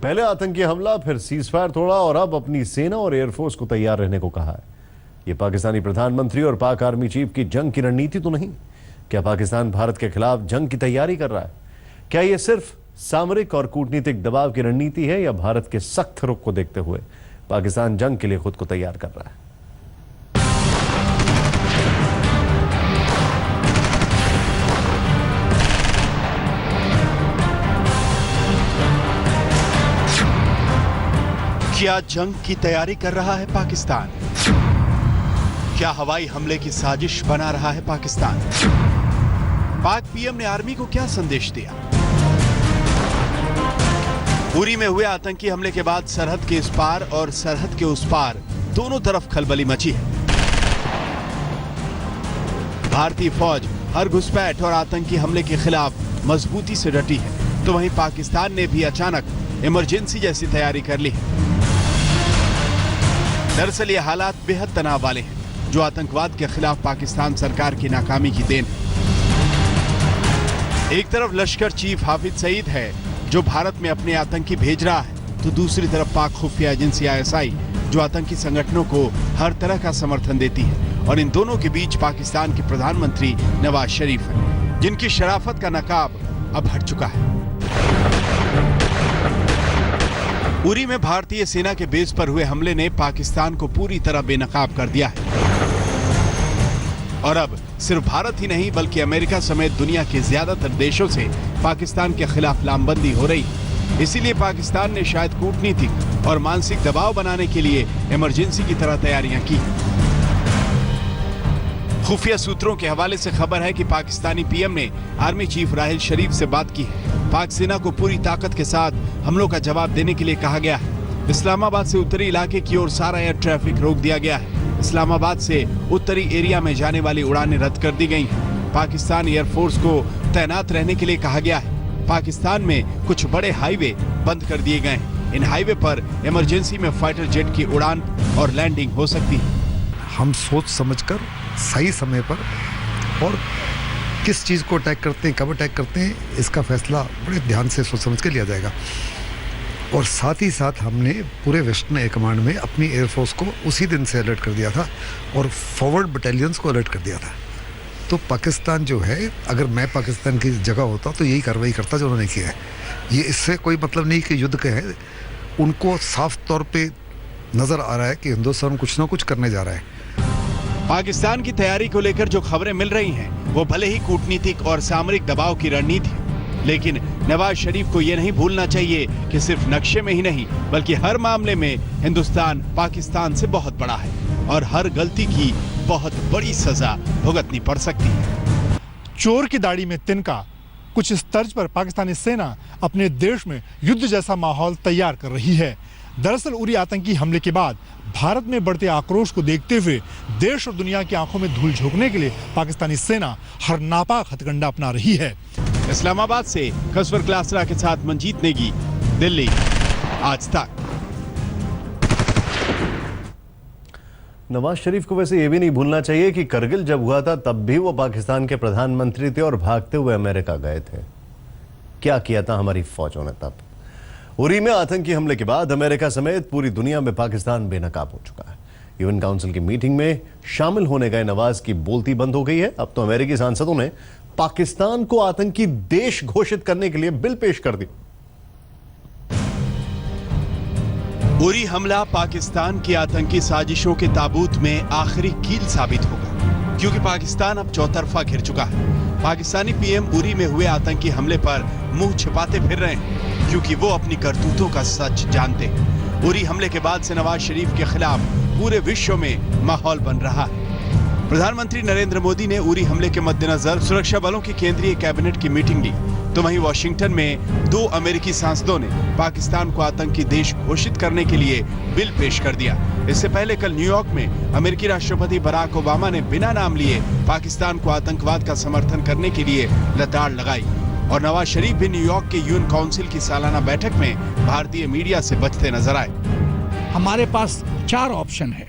पहले आतंकी हमला, फिर सीजफायर तोड़ा और अब अपनी सेना और एयरफोर्स को तैयार रहने को कहा है। यह पाकिस्तानी प्रधानमंत्री और पाक आर्मी चीफ की जंग की रणनीति तो नहीं। क्या पाकिस्तान भारत के खिलाफ जंग की तैयारी कर रहा है? क्या यह सिर्फ सामरिक और कूटनीतिक दबाव की रणनीति है या भारत के सख्त रुख को देखते हुए पाकिस्तान जंग के लिए खुद को तैयार कर रहा है? क्या जंग की तैयारी कर रहा है पाकिस्तान? क्या हवाई हमले की साजिश बना रहा है पाकिस्तान? पाक पीएम ने आर्मी को क्या संदेश दिया? उरी में हुए आतंकी हमले के बाद सरहद के इस पार और सरहद के उस पार दोनों तरफ खलबली मची है। भारतीय फौज हर घुसपैठ और आतंकी हमले के खिलाफ मजबूती से डटी है, तो वहीं पाकिस्तान ने भी अचानक इमरजेंसी जैसी तैयारी कर ली है। दरअसल ये हालात बेहद तनाव वाले हैं, जो आतंकवाद के खिलाफ पाकिस्तान सरकार की नाकामी की देन है। एक तरफ लश्कर चीफ हाफिज सईद है, जो भारत में अपने आतंकी भेज रहा है, तो दूसरी तरफ पाक खुफिया एजेंसी ISI, जो आतंकी संगठनों को हर तरह का समर्थन देती है। और इन दोनों के बीच पाकिस्तान के प्रधानमंत्री नवाज शरीफ हैं, जिनकी शराफत का नकाब अब हट चुका है। उरी में भारतीय सेना के बेस पर हुए हमले ने पाकिस्तान को पूरी तरह बेनकाब कर दिया है। और अब सिर्फ भारत ही नहीं बल्कि अमेरिका समेत दुनिया के ज्यादातर देशों से पाकिस्तान के खिलाफ लामबंदी हो रही है। इसीलिए पाकिस्तान ने शायद कूटनीतिक और मानसिक दबाव बनाने के लिए इमरजेंसी की तरह तैयारियां की। खुफिया सूत्रों के हवाले से खबर है कि पाकिस्तानी पीएम ने आर्मी चीफ राहिल शरीफ से बात की है। पाक सेना को पूरी ताकत के साथ हमलों का जवाब देने के लिए कहा गया है। इस्लामाबाद से उत्तरी इलाके की ओर सारा एयर ट्रैफिक रोक दिया गया है। इस्लामाबाद से उत्तरी एरिया में जाने वाली उड़ानें रद्द कर दी गई हैं। पाकिस्तान एयरफोर्स को तैनात रहने के लिए कहा गया है। पाकिस्तान में कुछ बड़े हाईवे बंद कर दिए गए हैं। इन हाईवे पर इमरजेंसी में फाइटर जेट की उड़ान और लैंडिंग हो सकती है। हम सोच समझकर सही समय पर और किस चीज़ को अटैक करते हैं, कब अटैक करते हैं, इसका फैसला बड़े ध्यान से सोच समझ के लिया जाएगा। और साथ ही साथ हमने पूरे वेस्टर्न एयर कमांड में अपनी एयरफोर्स को उसी दिन से अलर्ट कर दिया था और फॉरवर्ड बटालियंस को अलर्ट कर दिया था। तो पाकिस्तान जो है, अगर मैं पाकिस्तान की जगह होता तो यही कार्रवाई करता जो उन्होंने किया है। ये इससे कोई मतलब नहीं कि युद्ध के है, उनको साफ तौर पे नज़र आ रहा है कि हिंदुस्तान कुछ ना कुछ करने जा रहा है। पाकिस्तान की तैयारी को लेकर जो खबरें मिल रही हैं, वो भले ही कूटनीतिक और सामरिक दबाव की रणनीति है, लेकिन नवाज शरीफ को यह नहीं भूलना चाहिए कि सिर्फ नक्शे में ही नहीं बल्कि हर मामले में हिंदुस्तान पाकिस्तान से बहुत बड़ा है और हर गलती की बहुत बड़ी सजा भुगतनी पड़ सकती है। चोर की दाढ़ी में तिनका, कुछ इस तर्ज पर पाकिस्तानी सेना अपने देश में युद्ध जैसा माहौल तैयार कर रही है। दरअसल उरी आतंकी हमले के बाद भारत में बढ़ते आक्रोश को देखते हुए देश और दुनिया की आंखों में धूल झोंकने के लिए पाकिस्तानी सेना हर नापाक हथकंडा अपना रही है। इस्लामाबाद से कसवर क्लासरा के साथ मंजीत नेगी, दिल्ली, आज तक। नवाज शरीफ को वैसे ये भी नहीं भूलना चाहिए कि करगिल जब हुआ था तब भी वो पाकिस्तान के प्रधानमंत्री थे और भागते हुए अमेरिका गए थे। क्या किया था हमारी फौजों ने तब? उरी में आतंकी हमले के बाद अमेरिका समेत पूरी दुनिया में पाकिस्तान बेनकाब हो चुका है। यूएन काउंसिल की मीटिंग में शामिल होने गए नवाज की बोलती बंद हो गई है। अब तो अमेरिकी सांसदों ने पाकिस्तान को आतंकी देश घोषित करने के लिए बिल पेश कर दिया। उरी हमला पाकिस्तान की आतंकी साजिशों के ताबूत में आखिरी कील साबित होगा, क्योंकि पाकिस्तान अब चौतरफा घिर चुका है। पाकिस्तानी पीएम उरी में हुए आतंकी हमले पर मुंह छिपाते फिर रहे हैं, क्योंकि वो अपनी करतूतों का सच जानते हैं। उरी हमले के बाद से नवाज शरीफ के खिलाफ पूरे विश्व में माहौल बन रहा है। प्रधानमंत्री नरेंद्र मोदी ने उरी हमले के मद्देनजर सुरक्षा बलों की केंद्रीय कैबिनेट की मीटिंग ली, तो वहीं वॉशिंगटन में 2 अमेरिकी सांसदों ने पाकिस्तान को आतंकी देश घोषित करने के लिए बिल पेश कर दिया। इससे पहले कल न्यूयॉर्क में अमेरिकी राष्ट्रपति बराक ओबामा ने बिना नाम लिए पाकिस्तान को आतंकवाद का समर्थन करने के लिए लताड़ लगाई। और नवाज शरीफ भी न्यूयॉर्क के यूएन काउंसिल की सालाना बैठक में भारतीय मीडिया से बचते नजर आए। हमारे पास 4 ऑप्शन है।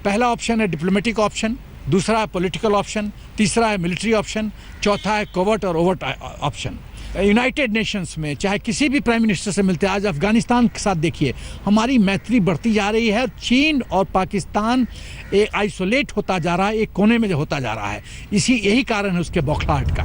पहला ऑप्शन है डिप्लोमेटिक ऑप्शन, दूसरा है पॉलिटिकल ऑप्शन, तीसरा है मिलिट्री ऑप्शन, चौथा है कोवर्ट और ओवर्ट ऑप्शन। यूनाइटेड नेशंस में, चाहे किसी भी प्राइम मिनिस्टर से मिलते हैं, आज अफगानिस्तान के साथ देखिए हमारी मैत्री बढ़ती जा रही है। चीन और पाकिस्तान एक आइसोलेट होता जा रहा है, एक कोने में होता जा रहा है। यही कारण है उसके बौखलाहट का।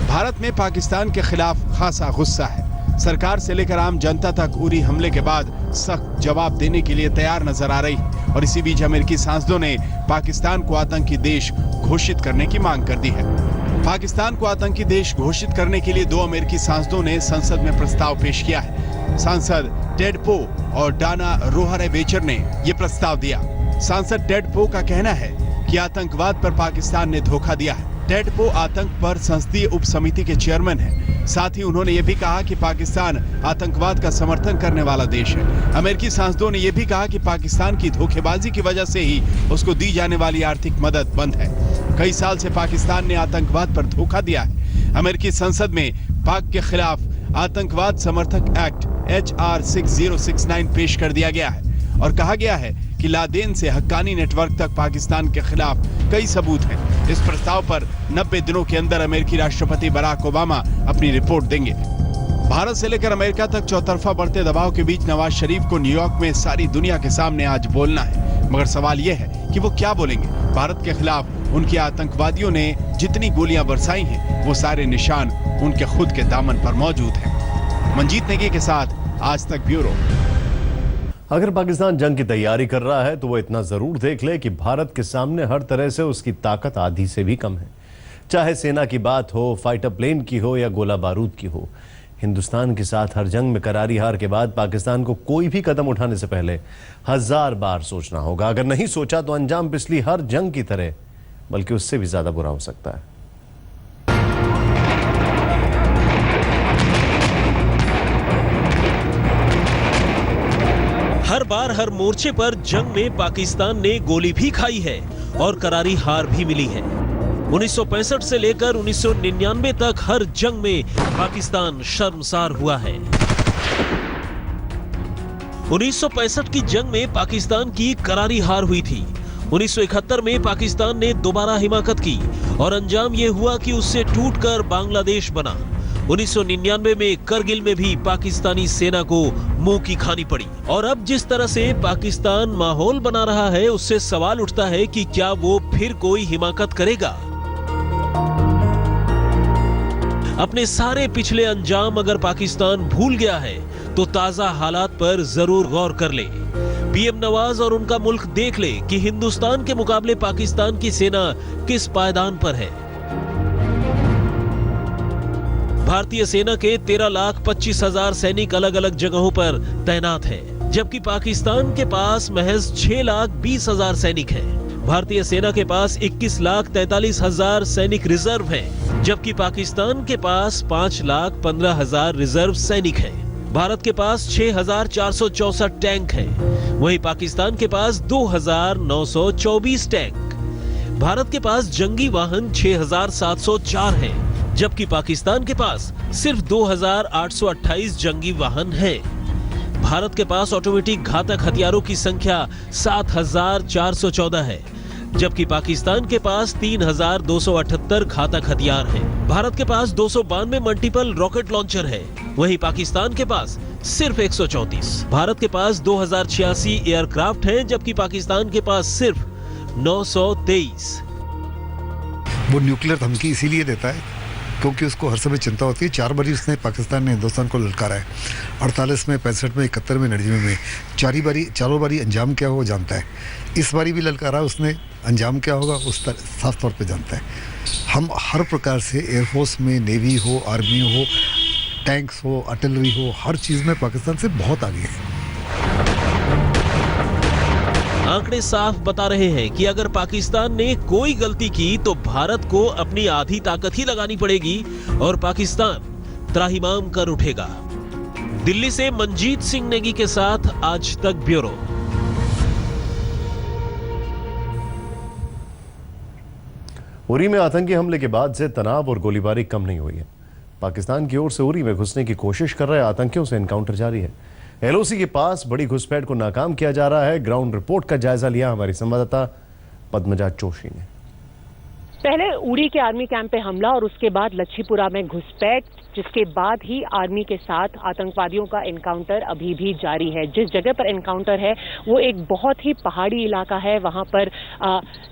भारत में पाकिस्तान के खिलाफ खासा गुस्सा है। सरकार से लेकर आम जनता तक उरी हमले के बाद सख्त जवाब देने के लिए तैयार नजर आ रही है और इसी बीच अमेरिकी सांसदों ने पाकिस्तान को आतंकी देश घोषित करने की मांग कर दी है। पाकिस्तान को आतंकी देश घोषित करने के लिए 2 अमेरिकी सांसदों ने संसद में प्रस्ताव पेश किया है। सांसद टेड पो और डाना रोहरे-बेचर ने यह प्रस्ताव दिया। सांसद टेड पो का कहना है कि आतंकवाद पर पाकिस्तान ने धोखा दिया है। टेड पो आतंक पर संसदीय उप समिति के चेयरमैन हैं। साथ ही उन्होंने ये भी कहा कि पाकिस्तान आतंकवाद का समर्थन करने वाला देश है। अमेरिकी सांसदों ने यह भी कहा कि पाकिस्तान की धोखेबाजी की वजह से ही उसको दी जाने वाली आर्थिक मदद बंद है। कई साल से पाकिस्तान ने आतंकवाद पर धोखा दिया है। अमेरिकी संसद में पाक के खिलाफ आतंकवाद समर्थक एक्ट HR 6069 पेश कर दिया गया है और कहा गया है कि लादेन से हक्कानी नेटवर्क तक पाकिस्तान के खिलाफ कई सबूत हैं। इस प्रस्ताव पर 90 दिनों के अंदर अमेरिकी राष्ट्रपति बराक ओबामा अपनी रिपोर्ट देंगे। भारत से लेकर अमेरिका तक चौतरफा बढ़ते दबाव के बीच नवाज शरीफ को न्यूयॉर्क में सारी दुनिया के सामने आज बोलना है, मगर सवाल यह है कि वो क्या बोलेंगे। भारत के खिलाफ उनके आतंकवादियों ने जितनी गोलियां बरसाई हैं, वो सारे निशान उनके खुद के दामन पर मौजूद हैं। मंजीत नेगी के साथ आज तक ब्यूरो। अगर पाकिस्तान जंग की तैयारी कर रहा है तो वो इतना जरूर देख ले कि भारत के सामने हर तरह से उसकी ताकत आधी से भी कम है। चाहे सेना की बात हो, फाइटर प्लेन की हो या गोला बारूद की हो, हिंदुस्तान के साथ हर जंग में करारी हार के बाद पाकिस्तान को कोई भी कदम उठाने से पहले 1000 बार सोचना होगा। अगर नहीं सोचा तो अंजाम पिछली हर जंग की तरह बल्कि उससे भी ज्यादा बुरा हो सकता है। हर बार हर मोर्चे पर जंग में पाकिस्तान ने गोली भी खाई है और करारी हार भी मिली है। 1965 से लेकर 1999 तक हर जंग में पाकिस्तान शर्मसार हुआ है। 1965 की जंग में पाकिस्तान की करारी हार हुई थी। 1971 में पाकिस्तान ने दोबारा हिमाकत की और अंजाम यह हुआ कि उससे टूटकर बांग्लादेश बना। 1999 में करगिल में भी पाकिस्तानी सेना को मुंह की खानी पड़ी। और अब जिस तरह से पाकिस्तान माहौल बना रहा है, उससे सवाल उठता है कि क्या वो फिर कोई हिमाकत करेगा। अपने सारे पिछले अंजाम अगर पाकिस्तान भूल गया है तो ताजा हालात पर जरूर गौर कर ले। पीएम नवाज और उनका मुल्क देख ले कि हिंदुस्तान के मुकाबले पाकिस्तान की सेना किस पायदान पर है। भारतीय सेना के 13,25,000 सैनिक अलग अलग जगहों पर तैनात हैं, जबकि पाकिस्तान के पास महज 6,20,000 सैनिक हैं। भारतीय सेना के पास 21,43,000 सैनिक रिजर्व हैं, जबकि पाकिस्तान के पास 5,15,000 रिजर्व सैनिक हैं। भारत के पास 6,464 टैंक हैं, वहीं पाकिस्तान के पास 2,924 टैंक। भारत के पास जंगी वाहन 6,704 हैं, जबकि पाकिस्तान के पास सिर्फ 2,828 जंगी वाहन हैं। भारत के पास ऑटोमेटिक घातक हथियारों की संख्या 7,414 है, जबकि पाकिस्तान के पास 3,278 घातक हथियार हैं। भारत के पास 292 मल्टीपल रॉकेट लॉन्चर है, वहीं पाकिस्तान के पास सिर्फ 134। भारत के पास 2,086 एयरक्राफ्ट हैं, जबकि पाकिस्तान के पास सिर्फ 923। वो न्यूक्लियर धमकी इसीलिए देता है क्योंकि उसको हर समय चिंता होती है। 4 बारी उसने पाकिस्तान ने हिंदुस्तान को ललकारा है। 48 में, 65 में, 71 में, 99 में। चारों बारी अंजाम क्या हो वो जानता है। इस बारी भी ललकारा उसने, अंजाम क्या होगा उस साफ तौर पे जानता है। हम हर प्रकार से एयरफोर्स में, नेवी हो, आर्मी हो, टैंक्स हो, आर्टिलरी हो, हर चीज़ में पाकिस्तान से बहुत आगे है। आंकड़े साफ बता रहे हैं कि अगर पाकिस्तान ने कोई गलती की तो भारत को अपनी आधी ताकत ही लगानी पड़ेगी और पाकिस्तान त्राहिमाम कर उठेगा। दिल्ली से मंजीत सिंह नेगी के साथ आज तक ब्यूरो। उरी में आतंकी हमले के बाद से तनाव और गोलीबारी कम नहीं हुई है। पाकिस्तान की ओर से उरी में घुसने की कोशिश कर रहे आतंकियों से एनकाउंटर जारी है। LOC के पास बड़ी घुसपैठ को नाकाम किया जा रहा है। ग्राउंड रिपोर्ट का जायजा लिया हमारी संवाददाता पद्मजा जोशी ने। पहले उरी के आर्मी कैंप पे हमला और उसके बाद लच्छीपुरा में घुसपैठ। जिसके बाद ही आर्मी के साथ आतंकवादियों का एनकाउंटर अभी भी जारी है। जिस जगह पर एनकाउंटर है वो एक बहुत ही पहाड़ी इलाका है, वहां पर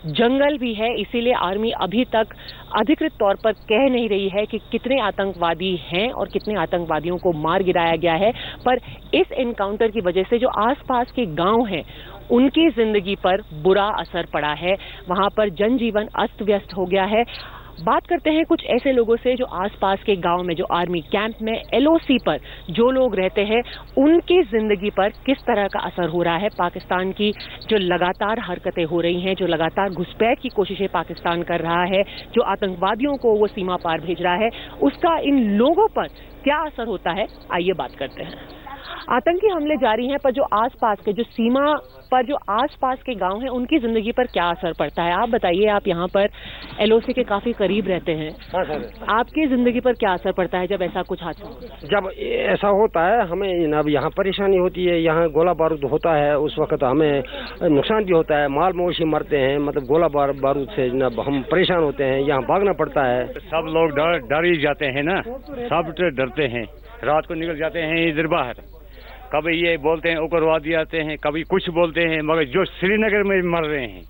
जंगल भी है, इसीलिए आर्मी अभी तक अधिकृत तौर पर कह नहीं रही है कि कितने आतंकवादी हैं और कितने आतंकवादियों को मार गिराया गया है। पर इस एनकाउंटर की वजह से जो आसपास के गांव हैं उनकी जिंदगी पर बुरा असर पड़ा है, वहां पर जनजीवन अस्त व्यस्त हो गया है। बात करते हैं कुछ ऐसे लोगों से जो आसपास के गांव में, जो आर्मी कैंप में एलओसी पर जो लोग रहते हैं, उनकी जिंदगी पर किस तरह का असर हो रहा है। पाकिस्तान की जो लगातार हरकतें हो रही हैं, जो लगातार घुसपैठ की कोशिशें पाकिस्तान कर रहा है, जो आतंकवादियों को वो सीमा पार भेज रहा है, उसका इन लोगों पर क्या असर होता है, आइए बात करते हैं। आतंकी हमले जारी हैं, पर जो आसपास के, जो सीमा पर जो आसपास के गांव हैं, उनकी जिंदगी पर क्या असर पड़ता है, आप बताइए। आप यहाँ पर एलओसी के काफी करीब रहते हैं। हाँ सर। आपकी जिंदगी पर क्या असर पड़ता है जब ऐसा कुछ हादसा होता है? जब ऐसा होता है हमें अब यहाँ परेशानी होती है, यहाँ गोला बारूद होता है, उस वक्त हमें नुकसान भी होता है, माल मवेशी मरते हैं, मतलब गोला बारूद से जनाब हम परेशान होते हैं, यहाँ भागना पड़ता है। सब लोग डर ही जाते हैं ना, सब डरते हैं, रात को निकल जाते हैं इधर बाहर, कभी ये बोलते हैं उग्रवादी आते हैं, कभी कुछ बोलते हैं, मगर जो श्रीनगर में मर रहे हैं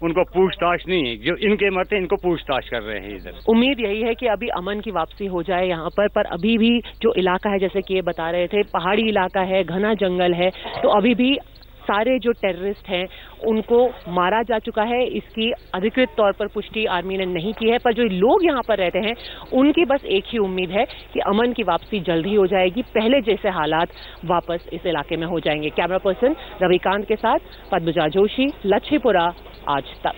उनको पूछताछ नहीं है, जो इनके मरते हैं इनको पूछताछ कर रहे हैं इधर। उम्मीद यही है कि अभी अमन की वापसी हो जाए यहाँ पर अभी भी जो इलाका है, जैसे कि ये बता रहे थे, पहाड़ी इलाका है, घना जंगल है, तो अभी भी सारे जो टेररिस्ट हैं उनको मारा जा चुका है। इसकी अधिकृत तौर पर पुष्टि आर्मी ने नहीं की है, पर जो लोग यहाँ पर रहते हैं उनकी बस एक ही उम्मीद है कि अमन की वापसी जल्द ही हो जाएगी, पहले जैसे हालात वापस इस इलाके में हो जाएंगे। कैमरा पर्सन रविकांत के साथ पद्मजा जोशी, लच्छीपुरा, आज तक।